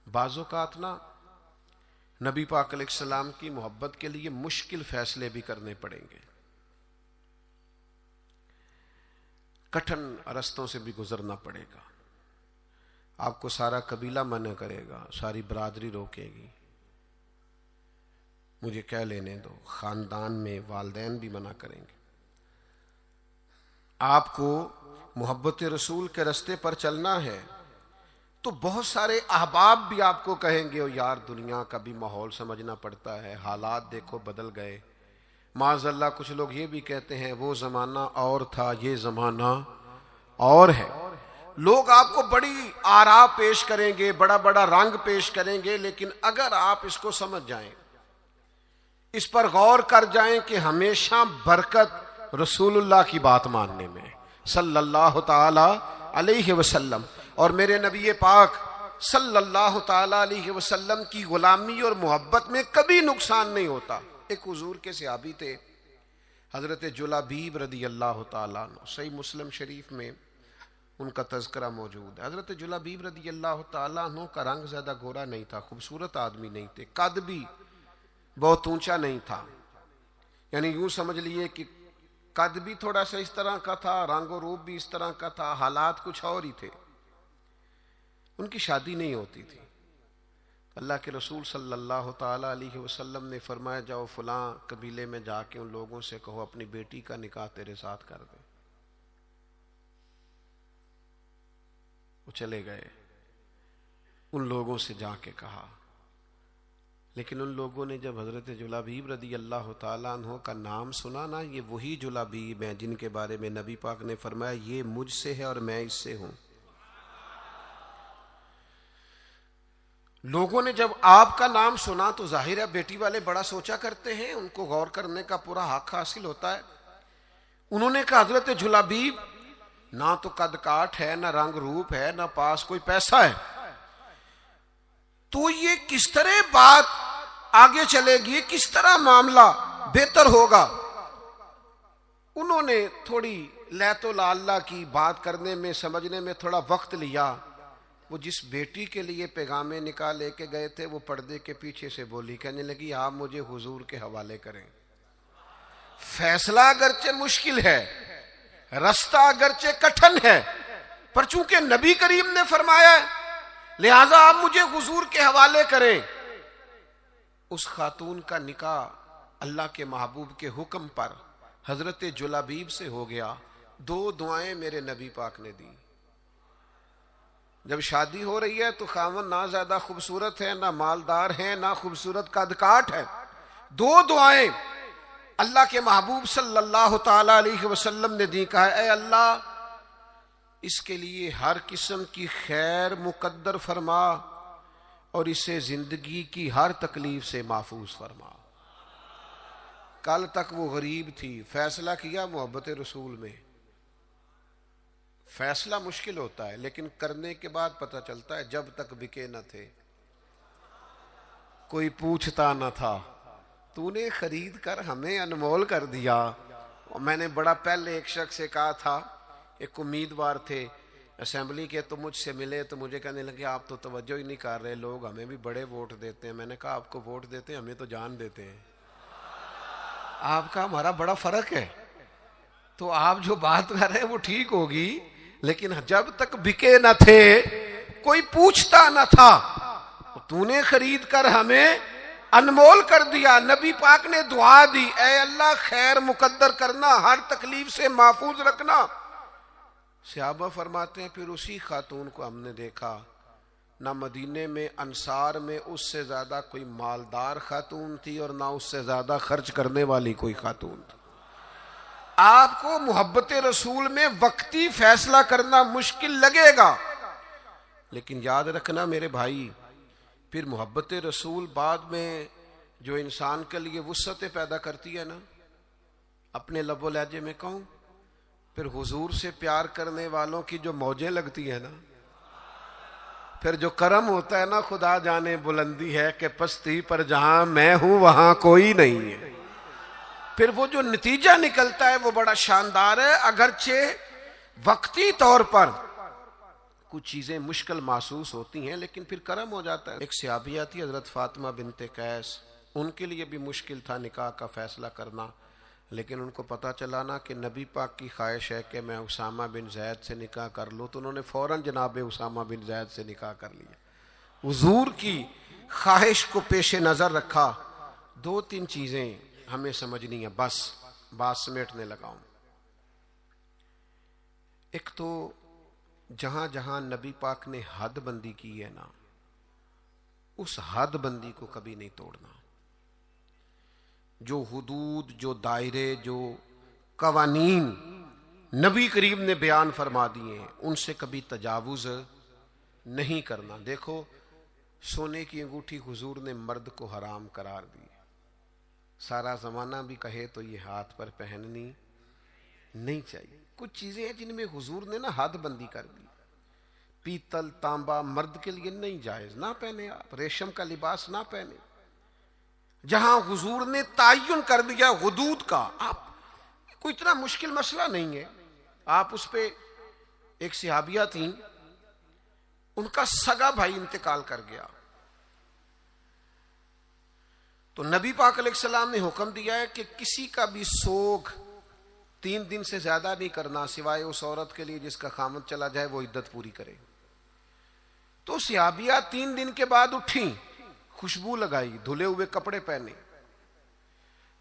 بعض اوقات نا نبی پاک علیہ السلام کی محبت کے لیے مشکل فیصلے بھی کرنے پڑیں گے، کٹھن رستوں سے بھی گزرنا پڑے گا۔ آپ کو سارا قبیلہ منع کرے گا، ساری برادری روکے گی، مجھے کہہ لینے دو، خاندان میں والدین بھی منع کریں گے۔ آپ کو محبت رسول کے رستے پر چلنا ہے تو بہت سارے احباب بھی آپ کو کہیں گے یار دنیا کا بھی ماحول سمجھنا پڑتا ہے، حالات دیکھو بدل گئے۔ معاذ اللہ کچھ لوگ یہ بھی کہتے ہیں وہ زمانہ اور تھا، یہ زمانہ اور ہے۔ لوگ آپ کو بڑی آراء پیش کریں گے، بڑا بڑا رنگ پیش کریں گے، لیکن اگر آپ اس کو سمجھ جائیں، اس پر غور کر جائیں کہ ہمیشہ برکت رسول اللہ کی بات ماننے میں صلی اللہ تعالی علیہ وسلم، اور میرے نبی پاک صلی اللہ تعالی علیہ وسلم کی غلامی اور محبت میں کبھی نقصان نہیں ہوتا۔ ایک حضور کے صحابی تھے حضرت جلابیب رضی اللہ تعالیٰ عنہ، صحیح مسلم شریف میں ان کا تذکرہ موجود ہے۔ حضرت جلابیب رضی اللہ تعالیٰ عنہ کا رنگ زیادہ گورا نہیں تھا، خوبصورت آدمی نہیں تھے، قد بھی بہت اونچا نہیں تھا، یعنی یوں سمجھ لیے کہ قد بھی تھوڑا سا اس طرح کا تھا، رنگ و روپ بھی اس طرح کا تھا، حالات کچھ اور ہی تھے۔ ان کی شادی نہیں ہوتی تھی۔ اللہ کے رسول صلی اللہ تعالی علیہ وسلم نے فرمایا جاؤ فلاں قبیلے میں جا کے ان لوگوں سے کہو اپنی بیٹی کا نکاح تیرے ساتھ کر دیں۔ وہ چلے گئے، ان لوگوں سے جا کے کہا، لیکن ان لوگوں نے جب حضرت جلابیب رضی اللہ تعالیٰ عنہ کا نام سنا نا، یہ وہی جلابیب ہیں جن کے بارے میں نبی پاک نے فرمایا یہ مجھ سے ہے اور میں اس سے ہوں۔ لوگوں نے جب آپ کا نام سنا تو ظاہر ہے بیٹی والے بڑا سوچا کرتے ہیں، ان کو غور کرنے کا پورا حق حاصل ہوتا ہے۔ انہوں نے کہا حضرت جلابیب نہ تو قد کاٹ ہے، نہ رنگ روپ ہے، نہ پاس کوئی پیسہ ہے، تو یہ کس طرح بات آگے چلے گی، کس طرح معاملہ بہتر ہوگا؟ انہوں نے تھوڑی لیت و لالا کی بات کرنے میں، سمجھنے میں تھوڑا وقت لیا۔ وہ جس بیٹی کے لیے پیغام نکاح لے کے گئے تھے وہ پردے کے پیچھے سے بولی، کہنے لگی آپ مجھے حضور کے حوالے کریں۔ فیصلہ اگرچہ مشکل ہے، رستہ اگرچہ کٹھن ہے، پر چونکہ نبی کریم نے فرمایا ہے لہذا آپ مجھے حضور کے حوالے کریں۔ اس خاتون کا نکاح اللہ کے محبوب کے حکم پر حضرت جلابیب سے ہو گیا۔ 2 دعائیں میرے نبی پاک نے دی۔ جب شادی ہو رہی ہے تو خاوند نہ زیادہ خوبصورت ہے، نہ مالدار ہے، نہ خوبصورت قد کاٹ ہے، 2 دعائیں اللہ کے محبوب صلی اللہ تعالی علیہ وسلم نے دی۔ کہا اے اللہ اس کے لیے ہر قسم کی خیر مقدر فرما اور اسے زندگی کی ہر تکلیف سے محفوظ فرما۔ کل تک وہ غریب تھی، فیصلہ کیا محبت رسول میں۔ فیصلہ مشکل ہوتا ہے لیکن کرنے کے بعد پتہ چلتا ہے جب تک بکے نہ تھے کوئی پوچھتا نہ تھا، تو نے خرید کر ہمیں انمول کر دیا۔ میں نے بڑا پہلے ایک شخص سے کہا تھا ایک امیدوار تھے اسمبلی کے، تو مجھ سے ملے تو مجھے کہنے لگے آپ تو توجہ ہی نہیں کر رہے، لوگ ہمیں بھی بڑے ووٹ دیتے ہیں۔ میں نے کہا آپ کو ووٹ دیتے ہیں، ہمیں تو جان دیتے ہیں۔ آپ کا ہمارا بڑا فرق ہے، تو آپ جو بات کر رہے ہیں وہ ٹھیک ہوگی، لیکن جب تک بکے نہ تھے کوئی پوچھتا نہ تھا، تو نے خرید کر ہمیں انمول کر دیا۔ نبی پاک نے دعا دی، اے اللہ خیر مقدر کرنا، ہر تکلیف سے محفوظ رکھنا۔ صحابہ فرماتے ہیں پھر اسی خاتون کو ہم نے دیکھا، نہ مدینے میں انصار میں اس سے زیادہ کوئی مالدار خاتون تھی اور نہ اس سے زیادہ خرچ کرنے والی کوئی خاتون تھی۔ آپ کو محبت رسول میں وقتی فیصلہ کرنا مشکل لگے گا، لیکن یاد رکھنا میرے بھائی، پھر محبت رسول بعد میں جو انسان کے لیے وسعتیں پیدا کرتی ہے نا، اپنے لب و لہجے میں کہوں، پھر حضور سے پیار کرنے والوں کی جو موجیں لگتی ہیں نا، پھر جو کرم ہوتا ہے نا، خدا جانے بلندی ہے کہ پستی پر جہاں میں ہوں وہاں کوئی نہیں ہے، پھر وہ جو نتیجہ نکلتا ہے وہ بڑا شاندار ہے۔ اگرچہ وقتی طور پر کچھ چیزیں مشکل محسوس ہوتی ہیں، لیکن پھر کرم ہو جاتا ہے۔ ایک صحابیہ تھی حضرت فاطمہ بنت قیس، ان کے لیے بھی مشکل تھا نکاح کا فیصلہ کرنا، لیکن ان کو پتہ چلا نا کہ نبی پاک کی خواہش ہے کہ میں اسامہ بن زید سے نکاح کر لوں، تو انہوں نے فوراً جناب اسامہ بن زید سے نکاح کر لیا۔ حضور کی خواہش کو پیش نظر رکھا۔ دو تین چیزیں ہمیں سمجھنی ہے، بس بات سمیٹنے لگا ہوں۔ ایک تو جہاں جہاں نبی پاک نے حد بندی کی ہے نا، اس حد بندی کو کبھی نہیں توڑنا۔ جو حدود، جو دائرے، جو قوانین نبی کریم نے بیان فرما دیے ہیں، ان سے کبھی تجاوز نہیں کرنا۔ دیکھو سونے کی انگوٹھی حضور نے مرد کو حرام قرار دی، سارا زمانہ بھی کہے تو یہ ہاتھ پر پہننی نہیں چاہیے۔ کچھ چیزیں ہیں جن میں حضور نے نا حد بندی کر دی۔ پیتل تانبا مرد کے لیے نہیں جائز، نہ پہنے آپ، ریشم کا لباس نہ پہنے۔ جہاں حضور نے تعین کر دیا حدود کا، آپ کوئی اتنا مشکل مسئلہ نہیں ہے۔ آپ اس پہ، ایک صحابیہ تھیں، ان کا سگا بھائی انتقال کر گیا، تو نبی پاک علیہ السلام نے حکم دیا ہے کہ کسی کا بھی سوگ 3 دن سے زیادہ نہیں کرنا، سوائے اس عورت کے لیے جس کا خامد چلا جائے وہ عدت پوری کرے۔ تو صحابیہ 3 دن کے بعد اٹھیں، خوشبو لگائی، دھلے ہوئے کپڑے پہنے،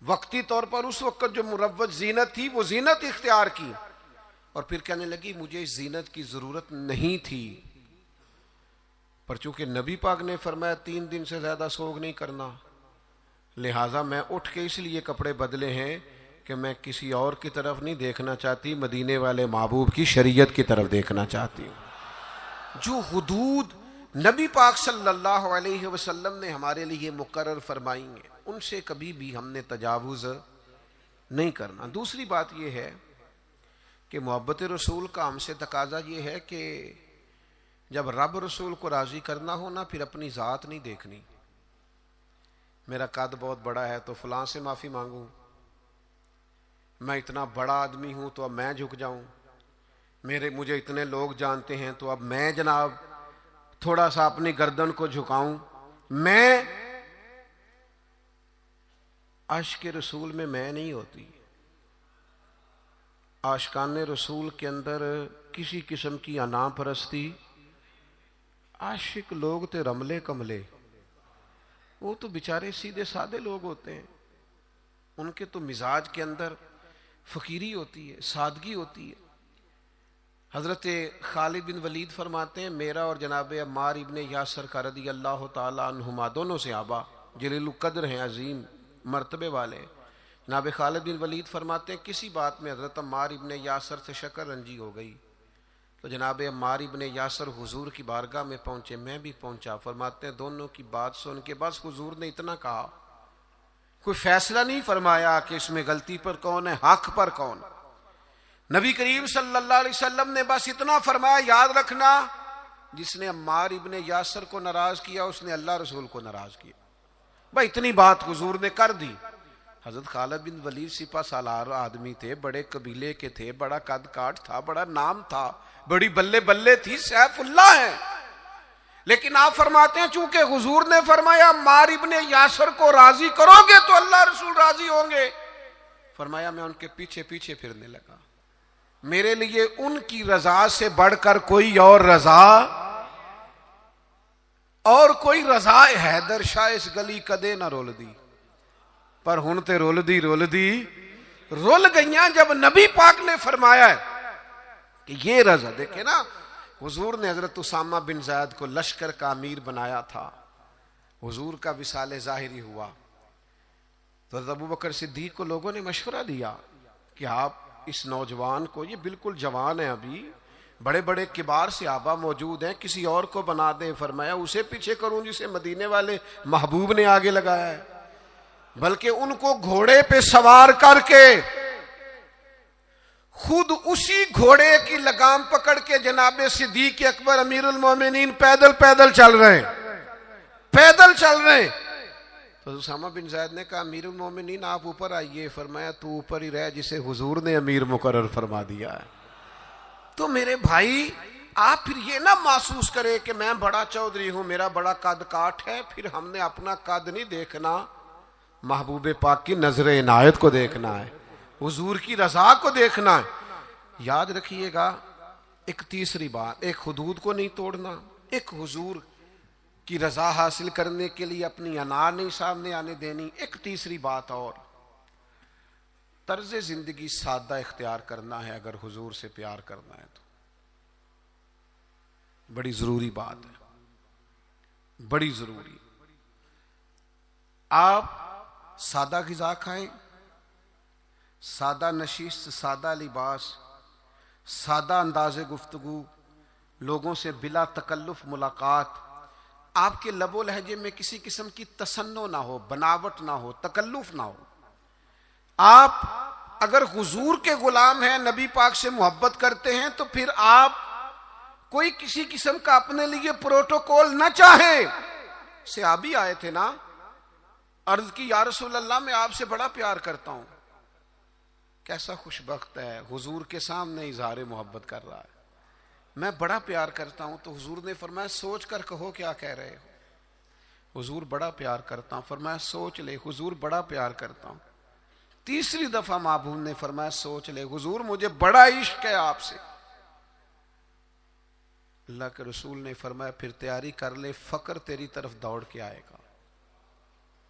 وقتی طور پر اس وقت جو مروج زینت تھی وہ زینت اختیار کی، اور پھر کہنے لگی مجھے اس زینت کی ضرورت نہیں تھی، پر چونکہ نبی پاک نے فرمایا 3 دن سے زیادہ سوگ نہیں کرنا، لہٰذا میں اٹھ کے اس لیے کپڑے بدلے ہیں کہ میں کسی اور کی طرف نہیں دیکھنا چاہتی، مدینے والے محبوب کی شریعت کی طرف دیکھنا چاہتی ہوں۔ جو حدود نبی پاک صلی اللہ علیہ وسلم نے ہمارے لیے مقرر فرمائی ہیں، ان سے کبھی بھی ہم نے تجاوز نہیں کرنا۔ دوسری بات یہ ہے کہ محبت رسول کا ہم سے تقاضا یہ ہے کہ جب رب رسول کو راضی کرنا ہو نا، پھر اپنی ذات نہیں دیکھنی، میرا قد بہت بڑا ہے تو فلاں سے معافی مانگوں، میں اتنا بڑا آدمی ہوں تو اب میں جھک جاؤں، مجھے اتنے لوگ جانتے ہیں تو اب میں جناب تھوڑا سا اپنی گردن کو جھکاؤں۔ میں عاشق رسول میں نہیں ہوتی۔ عاشقان رسول کے اندر کسی قسم کی انا پرستی، عاشق لوگ تے رملے کملے، وہ تو بیچارے سیدھے سادے لوگ ہوتے ہیں، ان کے تو مزاج کے اندر فقیری ہوتی ہے، سادگی ہوتی ہے۔ حضرت خالد بن ولید فرماتے ہیں میرا اور جناب عمار ابن یاسر کا رضی اللہ تعالی عنہما، دونوں صحابہ جلیل القدر ہیں، عظیم مرتبے والے، جناب خالد بن ولید فرماتے ہیں کسی بات میں حضرت عمار ابن یاسر سے شکر رنجی ہو گئی، تو جناب عمار ابن یاسر حضور کی بارگاہ میں پہنچے، میں بھی پہنچا، فرماتے ہیں دونوں کی بات سن کے بس حضور نے اتنا کہا، کوئی فیصلہ نہیں فرمایا کہ اس میں غلطی پر کون ہے، حق پر کون۔ نبی کریم صلی اللہ علیہ وسلم نے بس اتنا فرمایا، یاد رکھنا جس نے عمار ابن یاسر کو ناراض کیا اس نے اللہ رسول کو ناراض کیا، بھائی اتنی بات حضور نے کر دی۔ حضرت خالد بن ولید سپہ سالار آدمی تھے، بڑے قبیلے کے تھے، بڑا قد کاٹ تھا، بڑا نام تھا، بڑی بلے بلے تھی، سیف اللہ ہیں. لیکن آپ فرماتے ہیں چونکہ حضور نے فرمایا عمار ابن یاسر کو راضی کرو گے تو اللہ رسول راضی ہوں گے، فرمایا میں ان کے پیچھے پیچھے پھرنے لگا. میرے لیے ان کی رضا سے بڑھ کر کوئی اور رضا، اور کوئی رضا حیدر شاہ اس گلی کدے نہ رول دی. پر ہن تے رول گئیاں جب نبی پاک نے فرمایا ہے کہ یہ رضا. دیکھیں نا، حضور نے حضرت اسامہ بن زید کو لشکر کا امیر بنایا تھا، حضور کا وصال ظاہری ہوا تو حضرت ابوبکر صدیق کو لوگوں نے مشورہ دیا کہ آپ اس نوجوان کو، یہ بالکل جوان ہے ابھی، بڑے بڑے کبار صحابہ موجود ہیں، کسی اور کو بنا دیں. فرمایا اسے پیچھے کروں جسے مدینے والے محبوب نے آگے لگایا ہے، بلکہ ان کو گھوڑے پہ سوار کر کے خود اسی گھوڑے کی لگام پکڑ کے جناب صدیق اکبر امیر المومنین پیدل چل رہے ہیں. تو اسامہ بن زید نے کہا امیر المومنین آپ اوپر آئیے. فرمایا تو اوپر ہی رہ جسے حضور نے امیر مقرر فرما دیا ہے. تو میرے بھائی آپ پھر یہ نہ محسوس کرے کہ میں بڑا چودھری ہوں، میرا بڑا قد کاٹ ہے، پھر ہم نے اپنا قد نہیں دیکھنا، محبوب پاک کی نظر عنایت کو دیکھنا ہے، حضور کی رضا کو دیکھنا ہے. یاد رکھیے گا ایک تیسری بات، ایک حدود کو نہیں توڑنا، ایک حضور کی رضا حاصل کرنے کے لیے اپنی انا نہیں سامنے آنے دینی. ایک تیسری بات اور، طرز زندگی سادہ اختیار کرنا ہے اگر حضور سے پیار کرنا ہے تو. بڑی ضروری بات ہے، بڑی ضروری. آپ سادہ غذا کھائیں، سادہ نشست، سادہ لباس، سادہ انداز گفتگو، لوگوں سے بلا تکلف ملاقات، آپ کے لب و لہجے میں کسی قسم کی تصنع نہ ہو، بناوٹ نہ ہو، تکلف نہ ہو. آپ اگر حضور کے غلام ہیں، نبی پاک سے محبت کرتے ہیں، تو پھر آپ کوئی کسی قسم کا اپنے لیے پروٹوکول نہ چاہیں. صحابی آئے تھے نا، عرض کی یا رسول اللہ میں آپ سے بڑا پیار کرتا ہوں. کیسا خوش بخت ہے، حضور کے سامنے اظہار محبت کر رہا ہے، میں بڑا پیار کرتا ہوں. تو حضور نے فرمایا سوچ کر کہو کیا کہہ رہے ہو. حضور بڑا پیار کرتا ہوں. فرمایا سوچ لے. حضور بڑا پیار کرتا ہوں. تیسری دفعہ محبوب نے فرمایا سوچ لے. حضور مجھے بڑا عشق ہے آپ سے. اللہ کے رسول نے فرمایا پھر تیاری کر لے، فقر تیری طرف دوڑ کے آئے گا،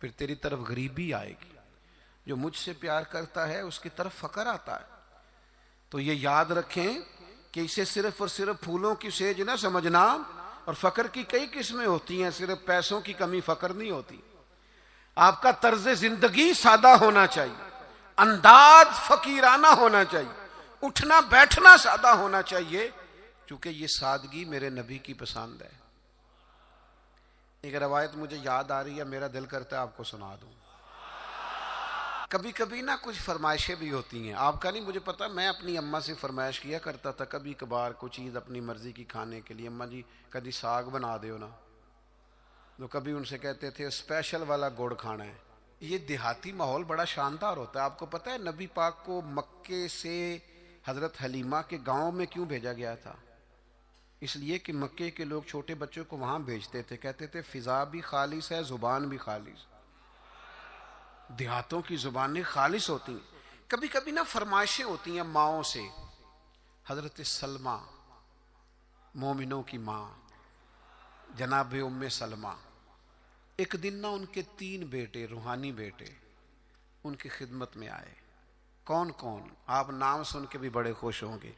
پھر تیری طرف غریبی آئے گی. جو مجھ سے پیار کرتا ہے اس کی طرف فقر آتا ہے. تو یہ یاد رکھیں کہ اسے صرف اور صرف پھولوں کی سیج نہ سمجھنا، اور فقر کی کئی قسمیں ہوتی ہیں، صرف پیسوں کی کمی فقر نہیں ہوتی. آپ کا طرز زندگی سادہ ہونا چاہیے، انداز فقیرانہ ہونا چاہیے، اٹھنا بیٹھنا سادہ ہونا چاہیے، کیونکہ یہ سادگی میرے نبی کی پسند ہے. ایک روایت مجھے یاد آ رہی ہے، میرا دل کرتا ہے آپ کو سنا دوں. کبھی کبھی نا کچھ فرمائشیں بھی ہوتی ہیں، آپ کا نہیں مجھے پتا، میں اپنی اماں سے فرمائش کیا کرتا تھا کبھی کبھار کوئی چیز اپنی مرضی کی کھانے کے لیے. اماں جی کبھی ساگ بنا دیو نا، تو کبھی ان سے کہتے تھے اسپیشل والا گڑ کھانا ہے. یہ دیہاتی ماحول بڑا شاندار ہوتا ہے. آپ کو پتا ہے نبی پاک کو مکے سے حضرت حلیمہ کے گاؤں میں کیوں بھیجا گیا تھا؟ اس لیے کہ مکے کے لوگ چھوٹے بچوں کو وہاں بھیجتے تھے، کہتے تھے فضا بھی خالص ہے، زبان بھی خالص. دیہاتوں کی زبانیں خالص ہوتی ہیں. کبھی کبھی نا فرمائشیں ہوتی ہیں ماؤں سے. حضرت سلمہ مومنوں کی ماں جناب ام سلمہ، ایک دن نا ان کے 3 بیٹے روحانی بیٹے ان کی خدمت میں آئے. کون کون؟ آپ نام سن کے بھی بڑے خوش ہوں گے.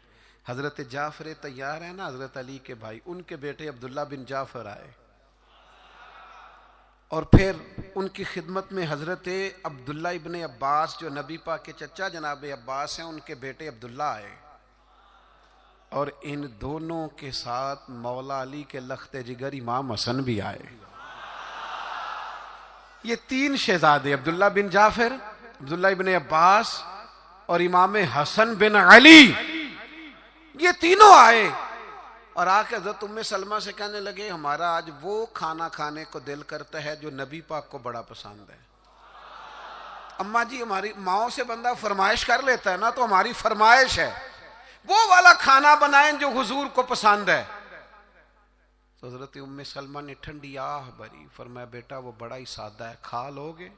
حضرت جعفر طیار ہے نا، حضرت علی کے بھائی، ان کے بیٹے عبداللہ بن جعفر آئے. اور پھر ان کی خدمت میں حضرت عبداللہ ابن عباس جو نبی پاک کے چچا جناب عباس ہیں، ان کے بیٹے عبداللہ آئے. اور ان دونوں کے ساتھ مولا علی کے لخت جگر امام حسن بھی آئے. یہ 3 شہزادے عبداللہ بن جعفر، عبداللہ ابن عباس اور امام حسن بن علی، یہ تینوں آئے اور آ کے حضرت ام سلمہ سے کہنے لگے ہمارا آج وہ کھانا کھانے کو دل کرتا ہے جو نبی پاک کو بڑا پسند ہے. اماں جی ہماری ماؤں سے بندہ فرمائش کر لیتا ہے نا، تو ہماری فرمائش ہے وہ والا کھانا بنائیں جو حضور کو پسند ہے۔ تو حضرت ام سلمہ نے ٹھنڈی آہ بھری، فرمایا بیٹا وہ بڑا ہی سادہ ہے، کھا لو گے؟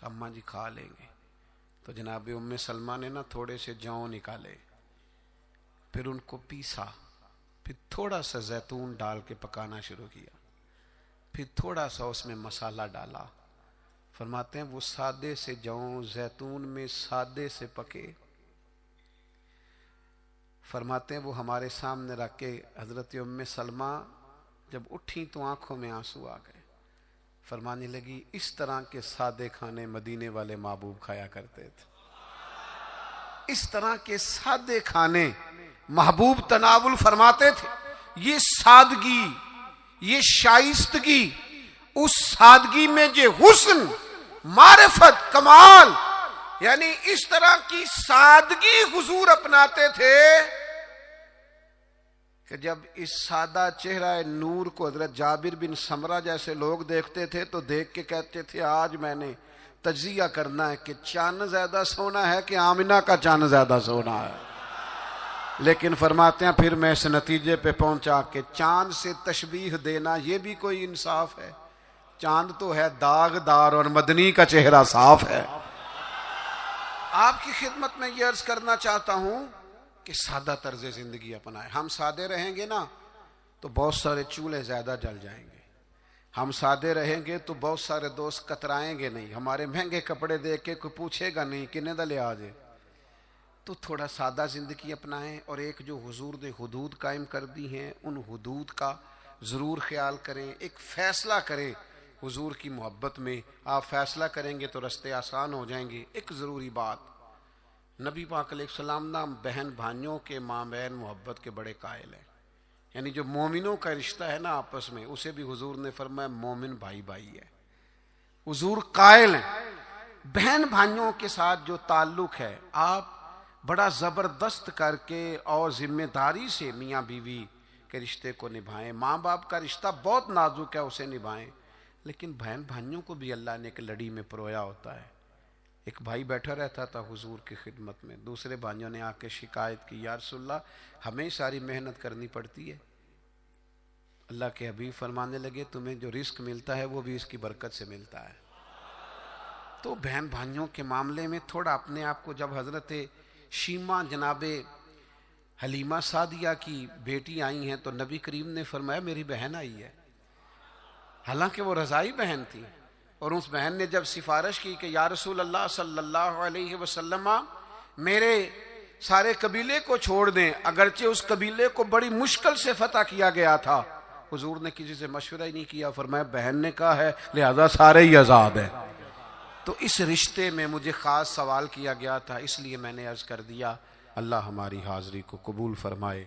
اماں جی کھا لیں گے۔ تو جناب ام سلمہ نے نا تھوڑے سے جوں نکالے، پھر ان کو پیسا، پھر تھوڑا سا زیتون ڈال کے پکانا شروع کیا، پھر تھوڑا سا اس میں مسالہ ڈالا۔ فرماتے ہیں وہ سادے سے جوں زیتون میں سادے سے پکے، فرماتے ہیں وہ ہمارے سامنے رکھ کے حضرت ام سلمہ جب اٹھی تو آنکھوں میں آنسو آ گئے، فرمانے لگی اس طرح کے سادے کھانے مدینے والے محبوب کھایا کرتے تھے، اس طرح کے سادے کھانے محبوب تناول فرماتے تھے۔ یہ سادگی، یہ شائستگی، اس سادگی میں جو حسن، معرفت، کمال، یعنی اس طرح کی سادگی حضور اپناتے تھے کہ جب اس سادہ چہرہ نور کو حضرت جابر بن سمرہ جیسے لوگ دیکھتے تھے تو دیکھ کے کہتے تھے آج میں نے تجزیہ کرنا ہے کہ چاند زیادہ سونا ہے کہ آمنہ کا چاند زیادہ سونا ہے۔ لیکن فرماتے ہیں پھر میں اس نتیجے پہ پہنچا کہ چاند سے تشبیہ دینا یہ بھی کوئی انصاف ہے؟ چاند تو ہے داغدار اور مدنی کا چہرہ صاف ہے۔ آپ کی خدمت میں یہ عرض کرنا چاہتا ہوں کہ سادہ طرز زندگی اپنائیں۔ ہم سادے رہیں گے نا تو بہت سارے چولہے زیادہ جل جائیں گے، ہم سادے رہیں گے تو بہت سارے دوست کترائیں گے نہیں، ہمارے مہنگے کپڑے دیکھ کے کوئی پوچھے گا نہیں کنے دا لے آجے۔ تو تھوڑا سادہ زندگی اپنائیں، اور ایک جو حضور نے حدود قائم کر دی ہیں ان حدود کا ضرور خیال کریں۔ ایک فیصلہ کریں حضور کی محبت میں، آپ فیصلہ کریں گے تو رستے آسان ہو جائیں گے۔ ایک ضروری بات، نبی پاک علیہ السلام نا بہن بھائیوں کے مابین محبت کے بڑے قائل ہیں، یعنی جو مومنوں کا رشتہ ہے نا آپس میں، اسے بھی حضور نے فرمایا مومن بھائی بھائی ہے۔ حضور قائل ہیں بہن بھائیوں کے ساتھ جو تعلق ہے آپ بڑا زبردست کر کے اور ذمہ داری سے میاں بیوی کے رشتے کو نبھائیں۔ ماں باپ کا رشتہ بہت نازک ہے، اسے نبھائیں، لیکن بہن بھائیوں کو بھی اللہ نے ایک لڑی میں پرویا ہوتا ہے۔ ایک بھائی بیٹھا رہتا تھا حضور کی خدمت میں، دوسرے بھائیوں نے آ کے شکایت کی، یا رسول اللہ ہمیں ساری محنت کرنی پڑتی ہے۔ اللہ کے حبیب فرمانے لگے تمہیں جو رزق ملتا ہے وہ بھی اس کی برکت سے ملتا ہے۔ تو بہن بھائیوں کے معاملے میں تھوڑا اپنے آپ کو، جب حضرت شیمہ جناب حلیمہ سعدیہ کی بیٹی آئی ہیں تو نبی کریم نے فرمایا میری بہن آئی ہے، حالانکہ وہ رضائی بہن تھی، اور اس بہن نے جب سفارش کی کہ یا رسول اللہ صلی اللہ علیہ وسلم میرے سارے قبیلے کو چھوڑ دیں، اگرچہ اس قبیلے کو بڑی مشکل سے فتح کیا گیا تھا، حضور نے کسی سے مشورہ ہی نہیں کیا، فرمایا بہن نے کہا ہے لہذا سارے ہی آزاد ہیں۔ تو اس رشتے میں مجھے خاص سوال کیا گیا تھا، اس لیے میں نے عرض کر دیا۔ اللہ ہماری حاضری کو قبول فرمائے۔